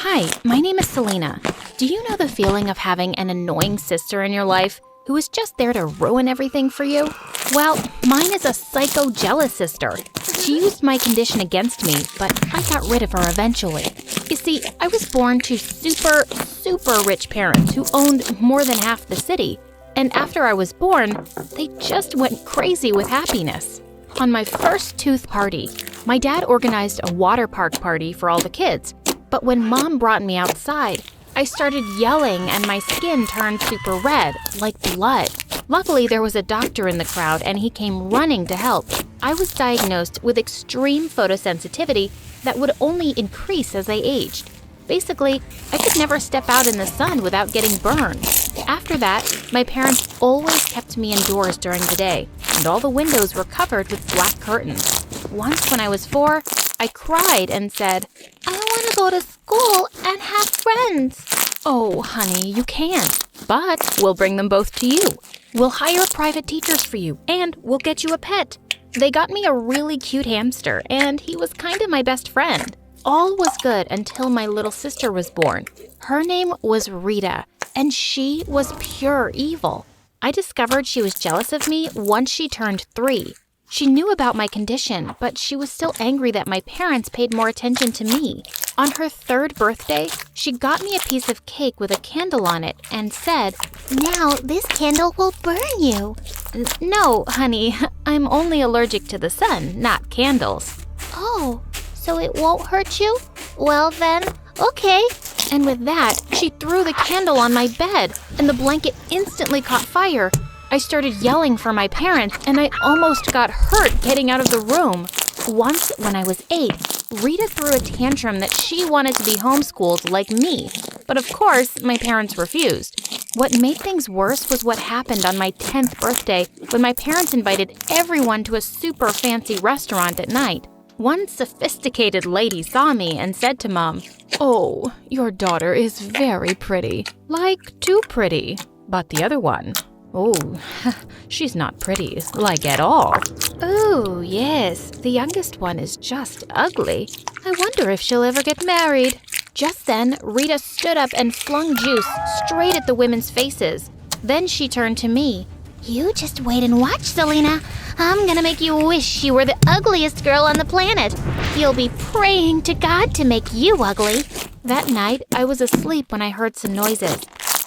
Hi, my name is Selena. Do you know the feeling of having an annoying sister in your life who is just there to ruin everything for you? Well, mine is a psycho jealous sister. She used my condition against me, but I got rid of her eventually. You see, I was born to super rich parents who owned more than half the city. And after I was born, they just went crazy with happiness. On my first tooth party, my dad organized a water park party for all the kids. But when Mom brought me outside, I started yelling and my skin turned super red, like blood. Luckily, there was a doctor in the crowd and he came running to help. I was diagnosed with extreme photosensitivity that would only increase as I aged. Basically, I could never step out in the sun without getting burned. After that, my parents always kept me indoors during the day, and all the windows were covered with black curtains. Once when I was 4, I cried and said, "I want to go to school and have friends." "Oh, honey, you can't, but we'll bring them both to you. We'll hire private teachers for you, and we'll get you a pet." They got me a really cute hamster, and he was kind of my best friend. All was good until my little sister was born. Her name was Rita, and she was pure evil. I discovered she was jealous of me once she turned 3. She knew about my condition, but she was still angry that my parents paid more attention to me. On her 3rd birthday, she got me a piece of cake with a candle on it and said, "Now this candle will burn you." No, honey, I'm only allergic to the sun, not candles. "Oh, so it won't hurt you? Well then, okay." And with that, she threw the candle on my bed, and the blanket instantly caught fire. I started yelling for my parents, and I almost got hurt getting out of the room. Once, when I was 8, Rita threw a tantrum that she wanted to be homeschooled like me. But of course, my parents refused. What made things worse was what happened on my 10th birthday when my parents invited everyone to a super fancy restaurant at night. One sophisticated lady saw me and said to Mom, "Oh, your daughter is very pretty, like too pretty. But the other one, oh, she's not pretty, like at all. Oh, yes, the youngest one is just ugly. I wonder if she'll ever get married." Just then, Rita stood up and flung juice straight at the women's faces. Then she turned to me. "You just wait and watch, Selena. I'm gonna make you wish you were the ugliest girl on the planet. You'll be praying to God to make you ugly." That night, I was asleep when I heard some noises.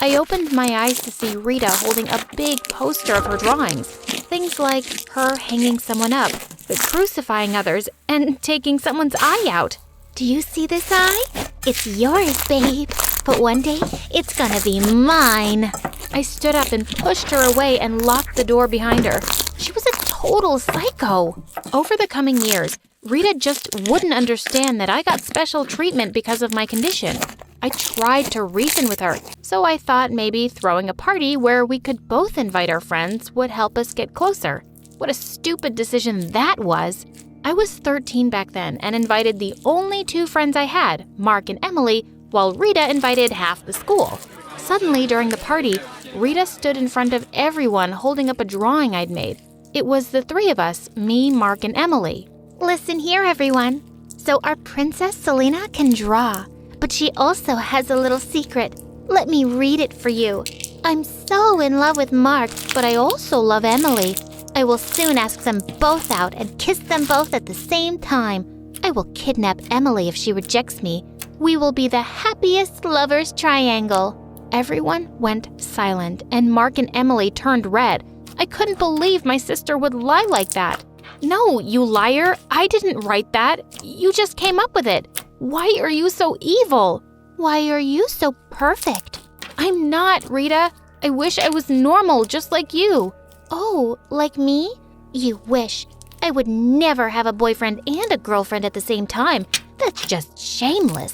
I opened my eyes to see Rita holding a big poster of her drawings. Things like her hanging someone up, crucifying others, and taking someone's eye out. "Do you see this eye? It's yours, babe. But one day, it's gonna be mine." I stood up and pushed her away and locked the door behind her. She was a total psycho. Over the coming years, Rita just wouldn't understand that I got special treatment because of my condition. I tried to reason with her, so I thought maybe throwing a party where we could both invite our friends would help us get closer. What a stupid decision that was. I was 13 back then and invited the only 2 friends I had, Mark and Emily, while Rita invited half the school. Suddenly, during the party, Rita stood in front of everyone holding up a drawing I'd made. It was the 3 of us, me, Mark, and Emily. "Listen here, everyone. So our princess Selena can draw, but she also has a little secret. Let me read it for you. I'm so in love with Mark, but I also love Emily. I will soon ask them both out and kiss them both at the same time. I will kidnap Emily if she rejects me. We will be the happiest lovers triangle." Everyone went silent, and Mark and Emily turned red. I couldn't believe my sister would lie like that. "No, you liar! I didn't write that. You just came up with it. Why are you so evil?" "Why are you so perfect?" "I'm not, Rita. I wish I was normal, just like you." "Oh, like me? You wish. I would never have a boyfriend and a girlfriend at the same time. That's just shameless."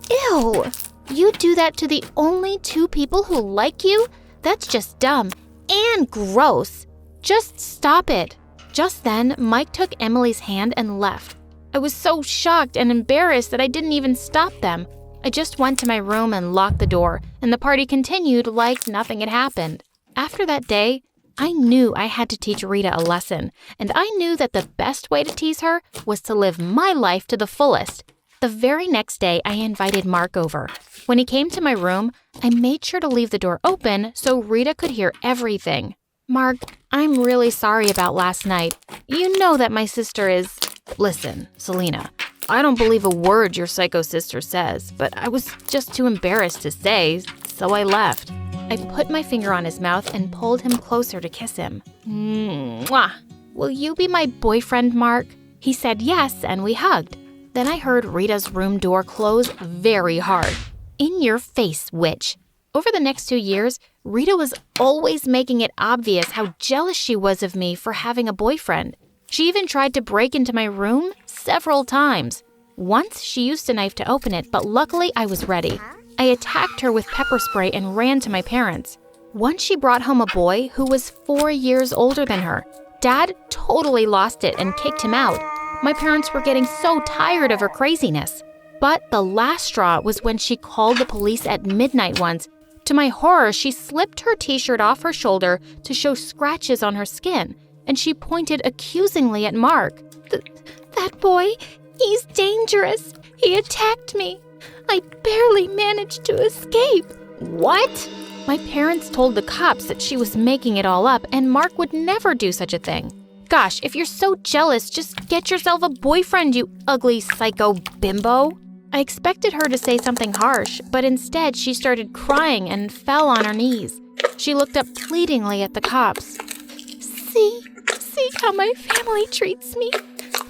"Ew! You do that to the only 2 people who like you? That's just dumb and gross. Just stop it." Just then, Mike took Emily's hand and left. I was so shocked and embarrassed that I didn't even stop them. I just went to my room and locked the door, and the party continued like nothing had happened. After that day, I knew I had to teach Rita a lesson, and I knew that the best way to tease her was to live my life to the fullest. The very next day, I invited Mark over. When he came to my room, I made sure to leave the door open so Rita could hear everything. Mark, I'm really sorry about last night. You know that my sister is… Listen, Selena, I don't believe a word your psycho sister says, but I was just too embarrassed to say, so I left. I put my finger on his mouth and pulled him closer to kiss him. Mwah! Will you be my boyfriend, Mark? He said yes, and we hugged. Then I heard Rita's room door close very hard. In your face, witch. Over the next 2 years, Rita was always making it obvious how jealous she was of me for having a boyfriend. She even tried to break into my room several times. Once, she used a knife to open it, but luckily I was ready. I attacked her with pepper spray and ran to my parents. Once she brought home a boy who was 4 years older than her. Dad totally lost it and kicked him out. My parents were getting so tired of her craziness. But the last straw was when she called the police at midnight once. To my horror, she slipped her t-shirt off her shoulder to show scratches on her skin, and she pointed accusingly at Mark. That boy, he's dangerous. He attacked me. I barely managed to escape. What? My parents told the cops that she was making it all up, and Mark would never do such a thing. Gosh, if you're so jealous, just get yourself a boyfriend, you ugly psycho bimbo. I expected her to say something harsh, but instead she started crying and fell on her knees. She looked up pleadingly at the cops. See how my family treats me.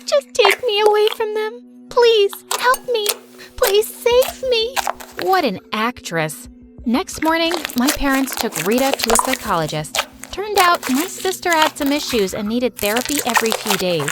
Just take me away from them. Please, help me. Please save me. What an actress. Next morning, my parents took Rita to a psychologist. Turned out my sister had some issues and needed therapy every few days.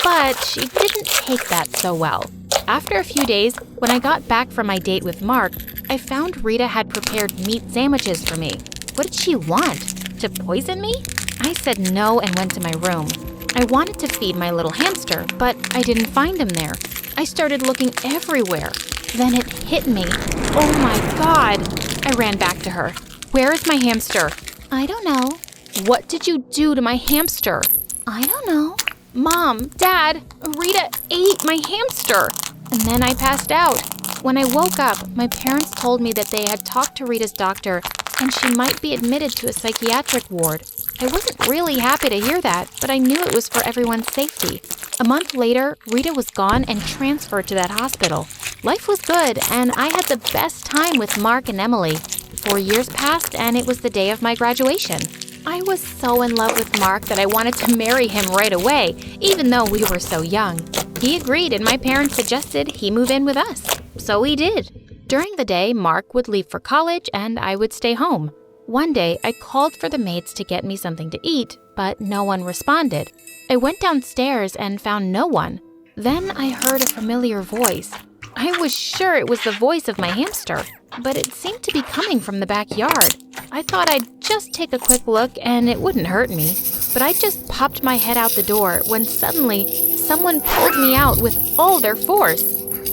But she didn't take that so well. After a few days, when I got back from my date with Mark, I found Rita had prepared meat sandwiches for me. What did she want? To poison me? I said no and went to my room. I wanted to feed my little hamster, but I didn't find him there. I started looking everywhere. Then it hit me. Oh my God! I ran back to her. Where is my hamster? I don't know. What did you do to my hamster? I don't know. Mom, Dad, Rita ate my hamster. And then I passed out. When I woke up, my parents told me that they had talked to Rita's doctor and she might be admitted to a psychiatric ward. I wasn't really happy to hear that, but I knew it was for everyone's safety. A month later, Rita was gone and transferred to that hospital. Life was good, and I had the best time with Mark and Emily. 4 years passed, and it was the day of my graduation. I was so in love with Mark that I wanted to marry him right away, even though we were so young. He agreed, and my parents suggested he move in with us. So he did. During the day, Mark would leave for college, and I would stay home. One day, I called for the maids to get me something to eat, but no one responded. I went downstairs and found no one. Then I heard a familiar voice. I was sure it was the voice of my hamster, but it seemed to be coming from the backyard. I thought I'd just take a quick look and it wouldn't hurt me, but I just popped my head out the door when suddenly someone pulled me out with all their force.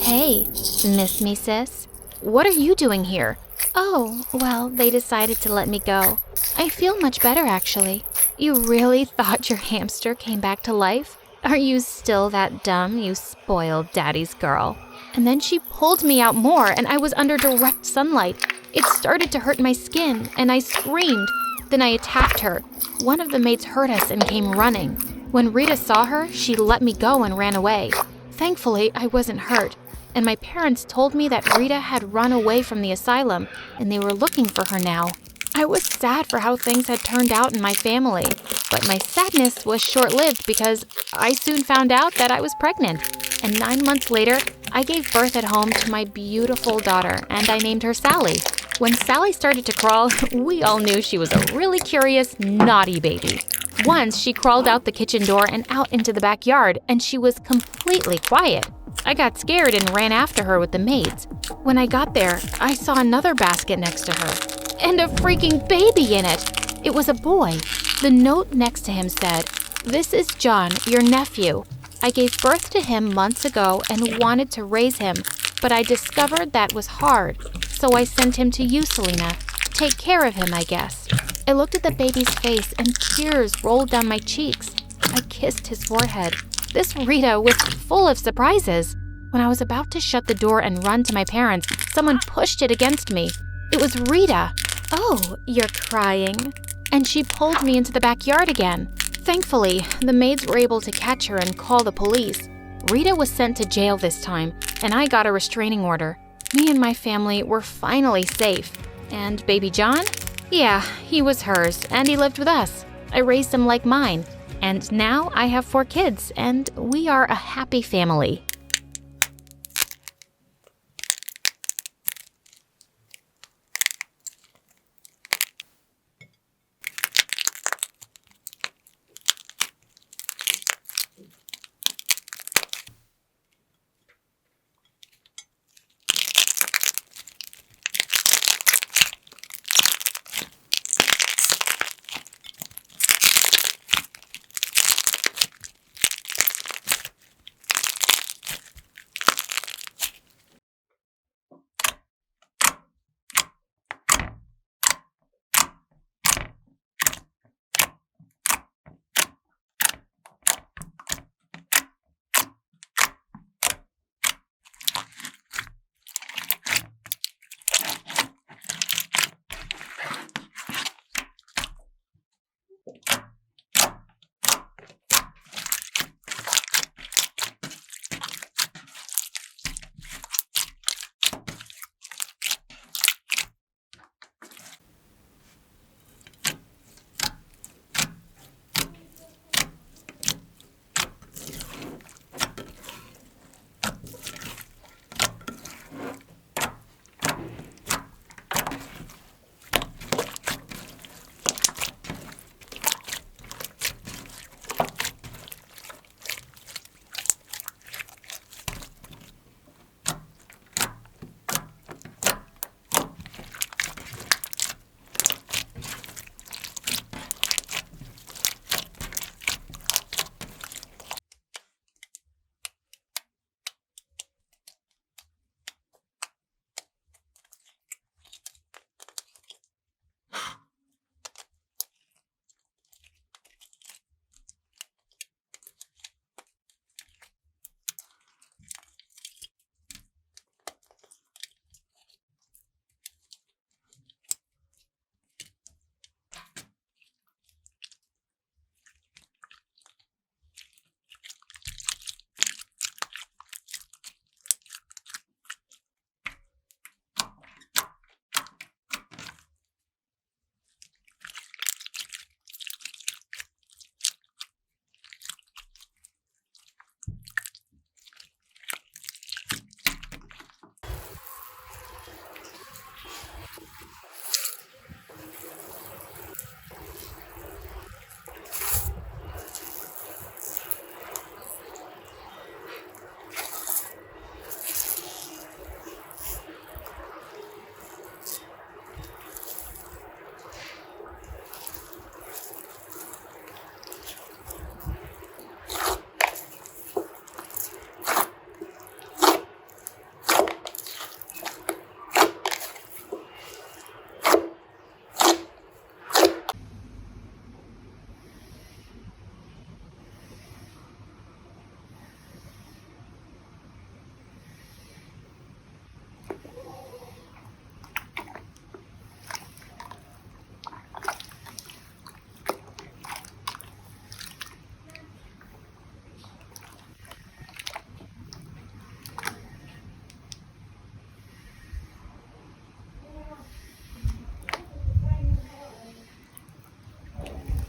Hey, miss me, sis? What are you doing here? Oh, well, they decided to let me go. I feel much better, actually. You really thought your hamster came back to life? Are you still that dumb, you spoiled daddy's girl? And then she pulled me out more, and I was under direct sunlight. It started to hurt my skin, and I screamed. Then I attacked her. One of the maids heard us and came running. When Rita saw her, she let me go and ran away. Thankfully, I wasn't hurt. And my parents told me that Rita had run away from the asylum, and they were looking for her now. I was sad for how things had turned out in my family, but my sadness was short-lived because I soon found out that I was pregnant. And 9 months later, I gave birth at home to my beautiful daughter, and I named her Sally. When Sally started to crawl, we all knew she was a really curious, naughty baby. Once, she crawled out the kitchen door and out into the backyard, and she was completely quiet. I got scared and ran after her with the maids. When I got there, I saw another basket next to her, and a freaking baby in it. It was a boy. The note next to him said, "This is John, your nephew. I gave birth to him months ago and wanted to raise him, but I discovered that was hard. So I sent him to you, Selena. Take care of him, I guess." I looked at the baby's face and tears rolled down my cheeks. I kissed his forehead. This Rita was full of surprises. When I was about to shut the door and run to my parents, someone pushed it against me. It was Rita. "Oh, you're crying." And she pulled me into the backyard again. Thankfully, the maids were able to catch her and call the police. Rita was sent to jail this time, and I got a restraining order. Me and my family were finally safe. And baby John? Yeah, he was hers, and he lived with us. I raised him like mine. And now I have 4 kids, and we are a happy family.